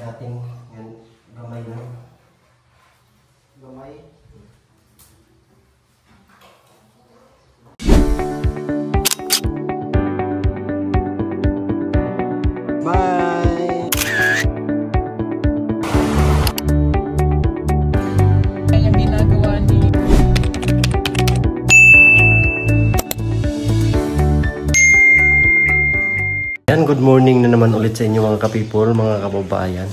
natin yan, gamay lang. Gamay. Bye! Yung ginagawa ni Yan, good morning na naman ulit sa inyo mga kapipol, mga kababayan.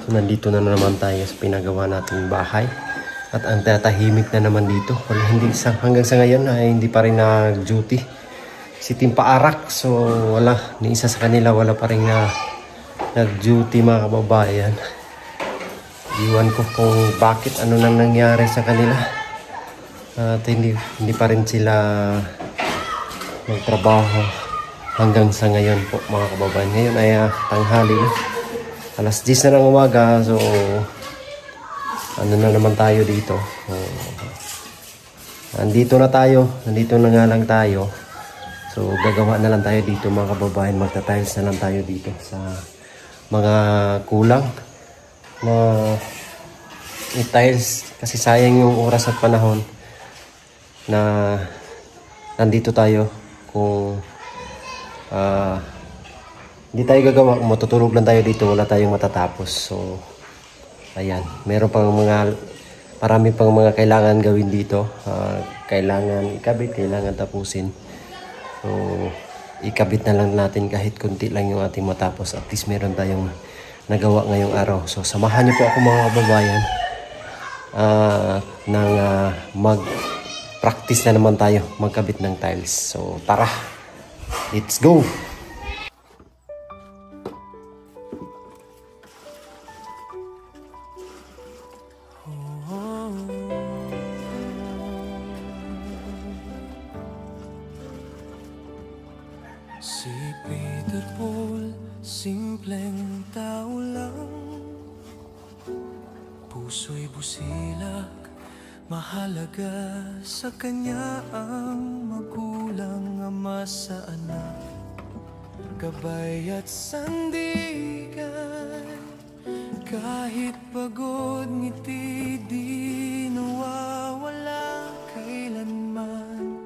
So nandito na naman tayo sa pinagawa nating bahay. At ang tatahimik na naman dito. Hanggang sa ngayon ay hindi pa rin nag-duty si Team Paarak. So wala, ni isa sa kanila wala pa rin nag-duty mga kababayan. Iwan ko kung bakit ano nang nangyari sa kanila. At hindi pa rin sila magtrabaho hanggang sa ngayon po mga kababayan. Ngayon ay tanghali na. Alas 10 na ng umaga. So ano na naman tayo dito. Nandito na tayo. Nandito na nga lang tayo. So gagawa na lang tayo dito mga kababayan. Magta-tiles na lang tayo dito sa mga kulang na i-tiles. Kasi sayang yung oras at panahon na nandito tayo. Kung hindi tayo gagawa, matutulog lang tayo dito, wala tayong matatapos. So ayan, marami pang mga kailangan gawin dito. Kailangan ikabit, kailangan tapusin. So ikabit na lang natin kahit kunti lang yung ating matapos. At least meron tayong nagawa ngayong araw. So samahan niyo po ako mga kababayan mag-practice na naman tayo magkabit ng tiles. So tara, let's go! Si Peter Paul, simpleng tao lang. Puso'y busilak, mahalaga sa kanya ang magulang, ama sa anak, gabay at sandigan. Kahit pagod, ngiti di nawawala kailanman.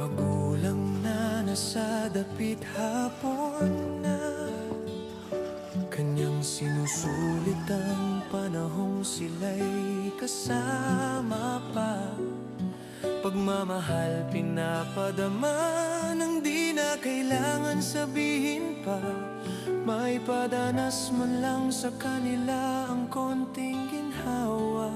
Magulang na nasa dapit hapon na, kanyang sinusulit ang panahong sila'y kasama pa. Pagmamahal pinapadama nang di na kailangan sabihin pa. May padanas man lang sa kanila ang konting ginhawa.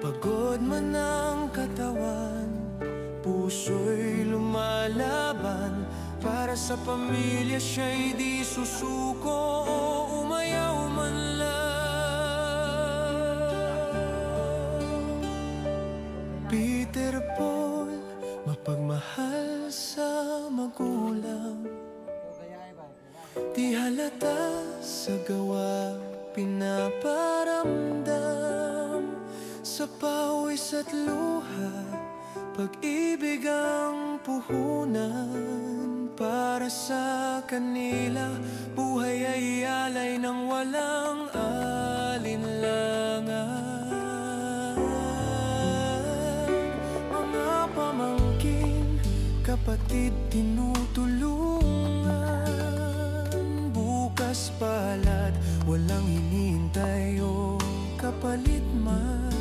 Pagod man ang katawan, puso'y lumalaban. Para sa pamilya siya'y di susuko o umayaw man lang. Peter Paul, mapagmahal sa magulang, di halata sa gawa pinaparamdam. Sa pawis at luha, pag-ibig ang puhunan. Para sa kanila, buhay ay alay ng walang alinlangan. Mga pamangkin, kapatid tinutulungan. Bukas palad, walang hinihintay o kapalit man.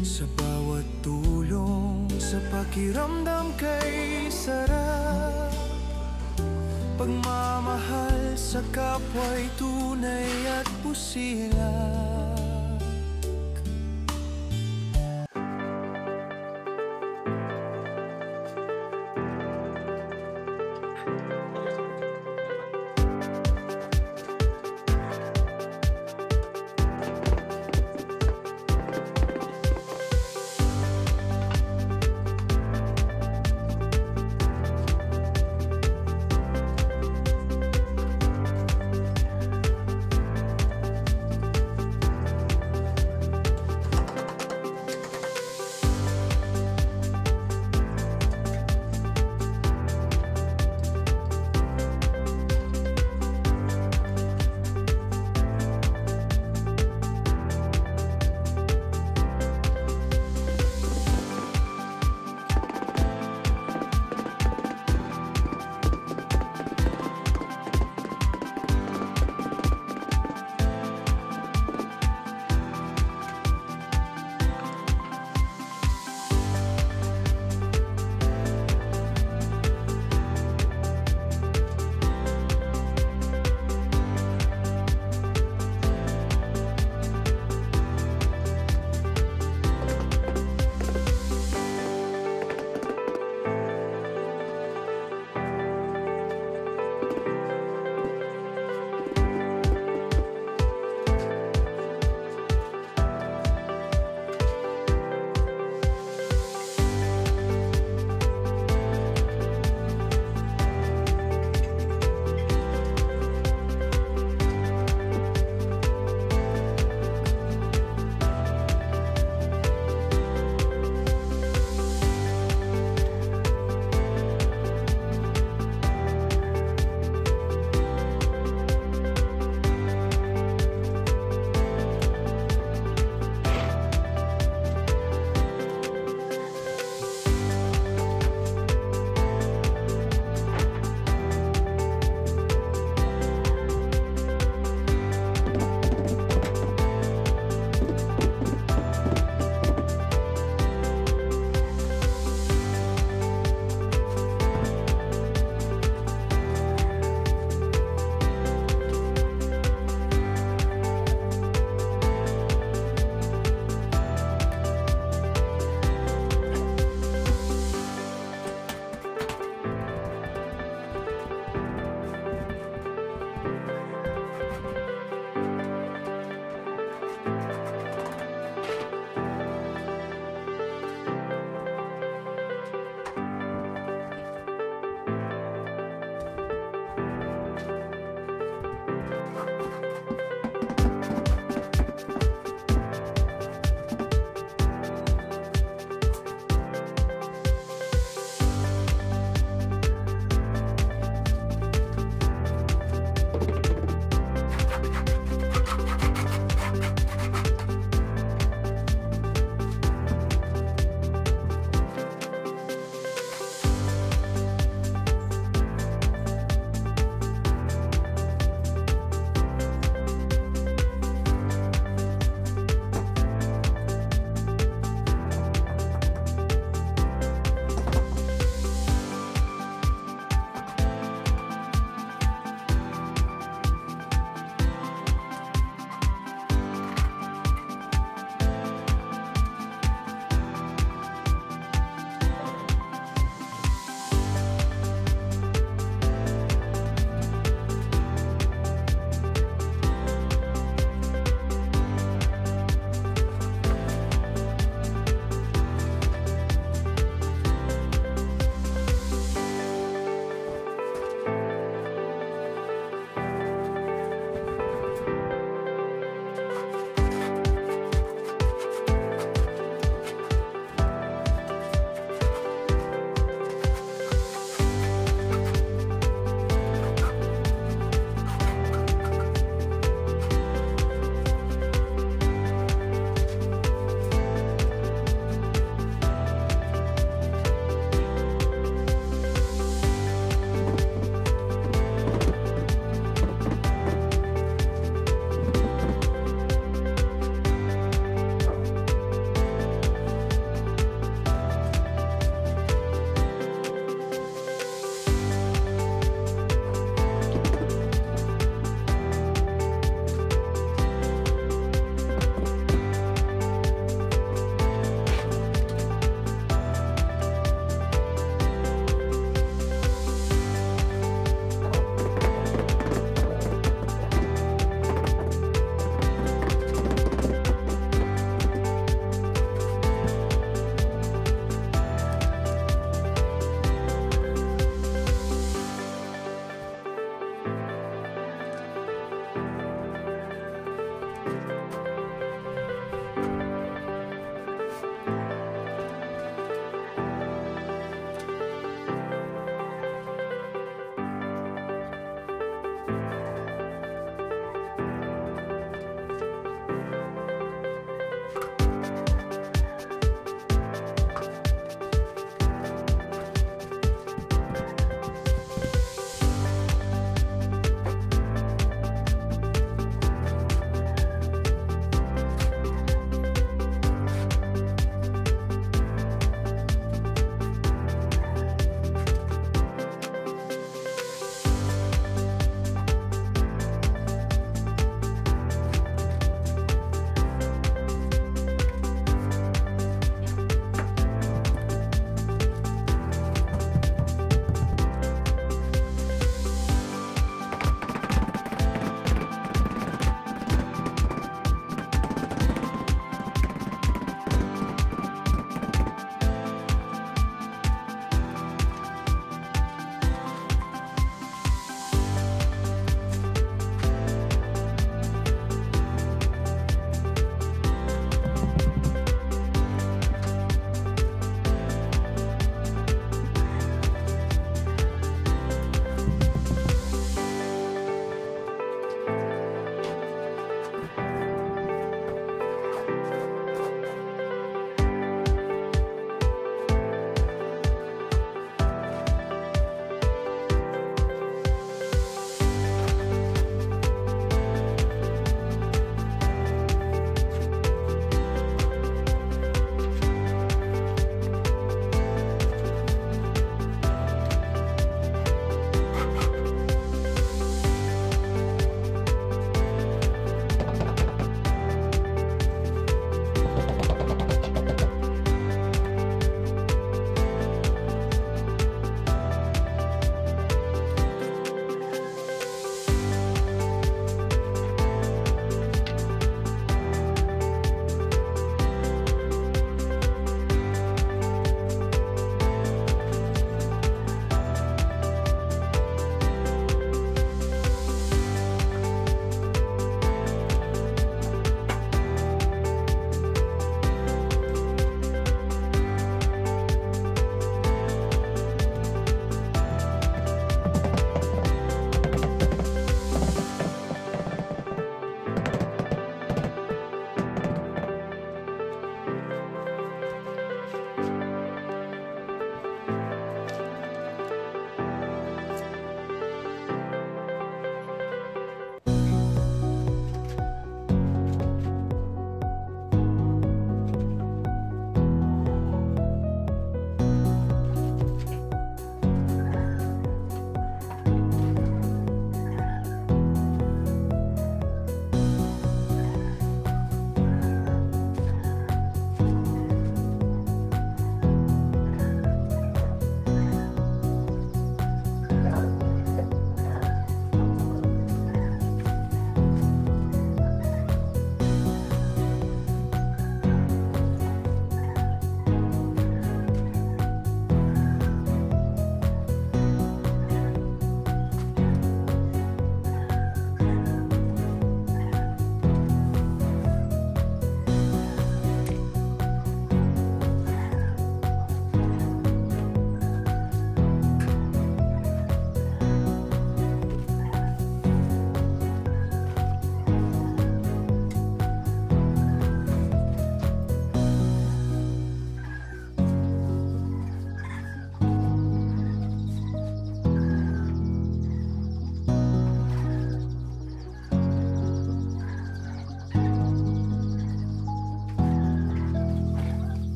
Sa bawat tulong, sa pakiramdam kay sarap. Pagmamahal sa kapwa'y tunay at busilak.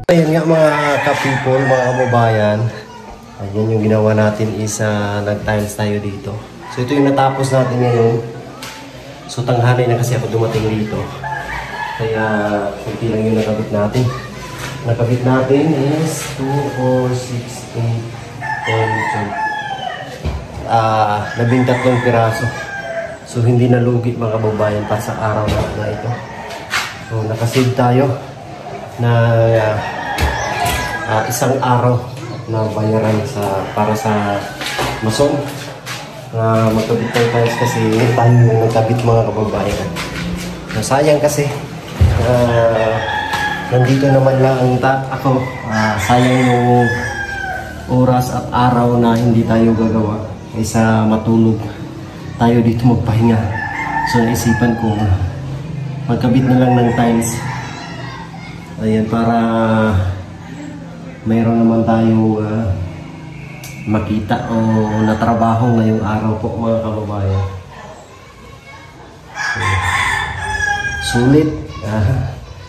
Ayan nga mga ka-people, mga kababayan. Ayan yung ginawa natin is nag-tiles tayo dito. So ito yung natapos natin ngayon. So tanghali na kasi ako dumating dito. Kaya kunti lang yung nakabit natin. Nakabit natin is 2, 4, 6, 8, 10, 13 piraso. So hindi nalugi mga kababayan para sa araw na ito. So nakasave tayo na isang araw na bayaran para sa mason na magkabit tayo tiles kasi tayo yung nagkabit mga kababayan. So, sayang kasi nandito naman lang ako sayang yung oras at araw na hindi tayo gagawa kaysa matulog tayo dito magpahinga. So naisipan ko magkabit na lang ng tiles. Ayan, para mayroon naman tayo makita o natrabaho ngayong araw po mga kababayan. Sulit.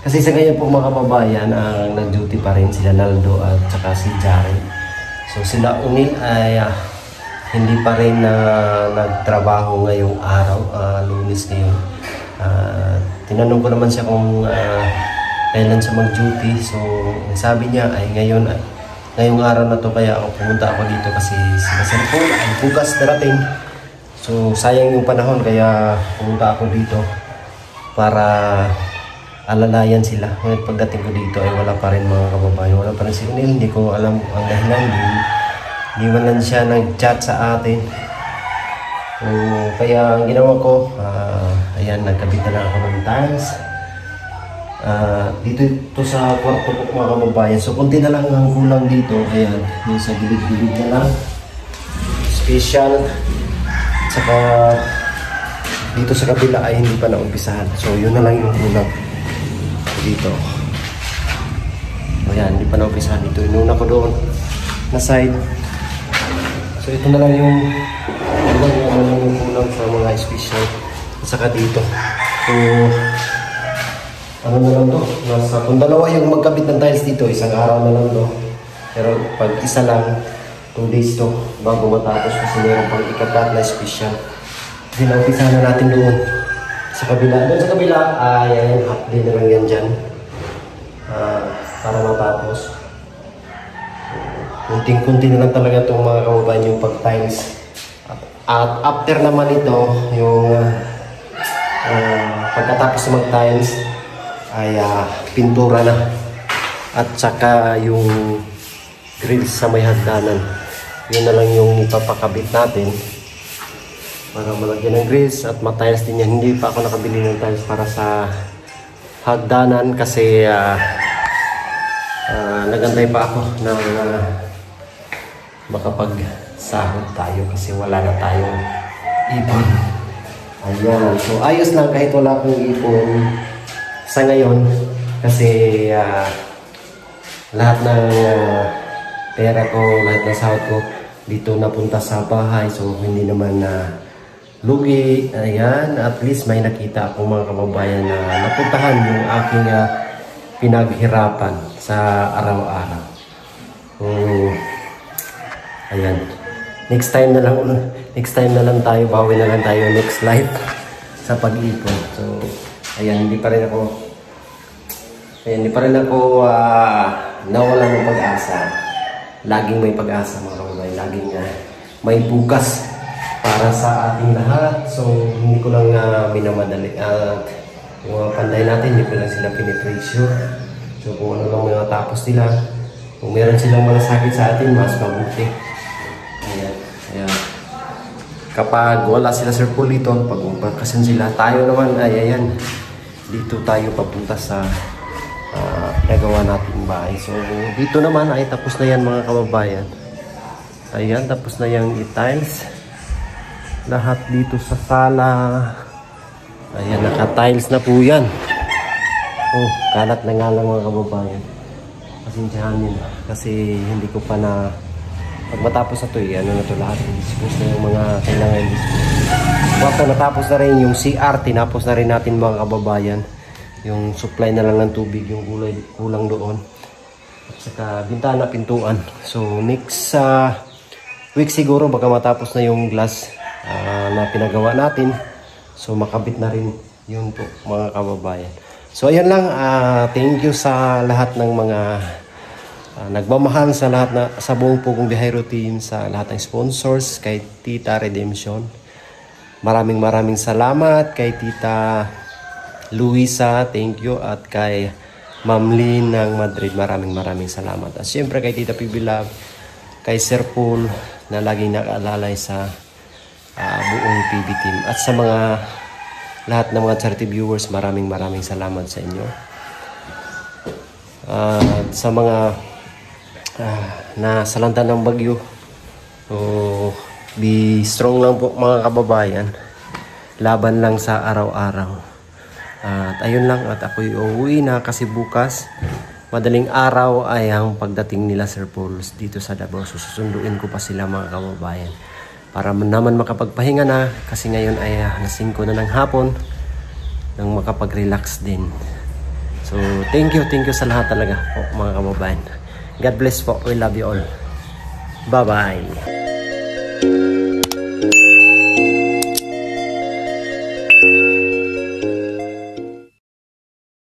Kasi sa ganyan po mga kababayan, nag-duty pa rin sila Naldo at saka si Jaren. So sila Unil ay hindi pa rin nagtrabaho ngayong araw, Lunes ngayon. Tinanong ko naman siya kung kailan siya mag-duty. So sabi niya ay ngayong araw na to, kaya ako pumunta ako dito kasi sila cellphone ay bukas darating. So sayang yung panahon kaya pumunta ako dito para alalayan sila. Ngayon pagdating ko dito ay wala pa rin mga kababayan, wala pa rin si Unil. Hindi ko alam ang dahilan, hindi man lang siya nag-chat sa atin. So kaya ang ginawa ko, ayan, nagkabit na lang ako ng tiles. Dito ito sa kwarto po mga kababayan. So kunti na lang ang kulang dito. Ayan, yung sa gilid-gilid na lang special. Saka dito sa kabila ay hindi pa naumpisahan. So yun na lang yung kulang dito. Ayan, hindi pa naumpisahan dito. Inuna ko doon na side. So ito na lang yung kulang sa mga special. Saka dito. So ano na lang to? Kung dalawa yung magkabit ng tiles dito, isang araw na lang to. Pero pag isa lang, 2 days to bago matapos kasi meron pang ikakat na special. Dinaumpisa na natin doon sa kabila. Doon sa kabila, ayan, half day na lang yan dyan. Para matapos. Kunting-kunti na lang talaga itong mga kababayan yung pag-tiles. At after naman ito, yung pagkatapos ng mag-tiles, ay pintura na at saka yung grills sa may hagdanan. Yun na lang yung ipapakabit natin para malagyan ng grills at matiles din yan. Hindi pa ako nakabili ng tiles para sa hagdanan kasi nagantay pa ako na makapagsahod tayo kasi wala na tayong ipon. Ayan, so ayos lang kahit wala akong ipon sa ngayon kasi lahat ng pera ko, lahat ng sahod ko dito napunta sa bahay. So hindi naman lugi. Ayan, at least may nakita akong mga kababayan na napuntahan yung aking pinaghirapan sa araw-araw. Ayan, next time na lang tayo, bawi na lang tayo next life sa pag-ipon. So ayan, hindi pa rin ako nawalan ng pag-asa. Laging may pag-asa mga kababayan. Laging may bukas para sa ating lahat. So hindi ko lang minamadali. Yung mga panday natin, hindi ko lang sila pinipressure. So kung ano lang mga tapos nila, kung meron silang malasakit sa atin, mas mabuti. Ayan. Ayan. Kapag wala sila Sir Pulito, pag umpakasan sila, tayo naman ay ayan, dito tayo papunta sa nagawa nating bahay. So dito naman ay tapos na yan mga kababayan. Ayan, tapos na yung i-tiles lahat dito sa sala. Ayan, naka-tiles na po yan. Oh, kalat na nga lang mga kababayan. Pasensyahan nyo kasi hindi ko pa na pag matapos na to ano na to lahat, dispose na yung mga kailangan dispose. Baka natapos na rin yung CR, tinapos na rin natin mga kababayan. Yung supply na lang ng tubig, yung kulang doon. at saka bintana, pintuan. So next week siguro baka matapos na yung glass na pinagawa natin. So makabit na rin yun po mga kababayan. So ayan lang, thank you sa lahat ng mga nagmamahal, sa lahat na sa buong Pugong Biyahero team, sa lahat ng sponsors, kay Tita Redemption. Maraming salamat kay Tita Luisa, thank you, at kay Ma'am Lynn ng Madrid, maraming salamat. At syempre kay Tita PB Love, kay Sir Paul na laging nakaalalay sa buong PB team, at sa mga lahat ng mga charity viewers, maraming salamat sa inyo. At sa mga nasalanta ng bagyo, be strong lang po mga kababayan, laban lang sa araw-araw. At ayun lang, at ako'y uuwi na kasi bukas madaling araw ay ang pagdating nila Sir Paul dito sa Davao. So susunduin ko pa sila mga kababayan para naman makapagpahinga na, kasi ngayon ay alas 5 na ng hapon, nang makapag-relax din. So thank you sa lahat talaga po mga kababayan. God bless po. We love you all. Bye-bye.